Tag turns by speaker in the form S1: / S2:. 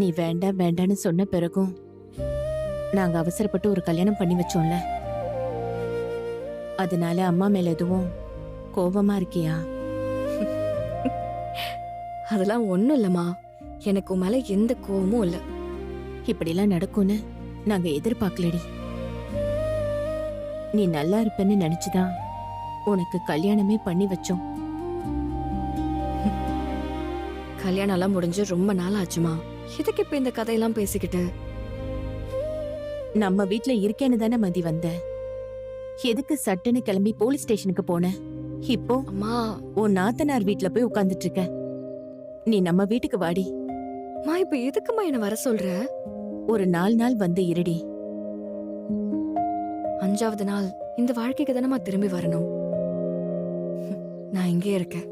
S1: நீ வேண்டாம் வேண்டான்னு சொன்ன பிறகும் நாங்க அவசரப்பட்டு ஒரு கல்யாணம் பண்ணி வச்சோம்ல. அதனால அம்மா மேல எதுவும் கோபமா இருக்கியா?
S2: அதெல்லாம் ஒண்ணும் இல்லம்மா. எனக்கு உன் மேல எந்த கோவமும் இல்ல.
S1: இப்படிலாம் நடக்கும்னு நாங்க எதிர்பார்க்கலடி. நீ நல்லா இருப்பேன்னு நினைச்சுதான் உனக்கு கல்யாணமே பண்ணி வச்சோம்.
S2: கல்யாணம் எல்லாம் முடிஞ்சு ரொம்ப நாள் ஆச்சுமா. எதுக்கு இப்ப இந்த கதையெல்லாம் பேசிக்கிட்டு?
S1: நம்ம வீட்ல இருக்கேன்னு தானே மதி வந்த. எதுக்கு சட்டுன்னு கிளம்பி போலீஸ் ஸ்டேஷனுக்கு போன? இப்போ
S2: அம்மா,
S1: உன் நாத்தனார் வீட்ல போய் உட்கார்ந்துட்டு இருக்க. நீ நம்ம வீட்டுக்கு வாடி.
S2: மா இப்ப எதுக்குமா என்ன வர சொல்ற?
S1: ஒரு 4 நாள் வந்து இருடி.
S2: 5வது நாள் இந்த வாழ்க்கைக்கு தானம்மா திரும்பி வரணும். நான் இங்கே இருக்கேன்.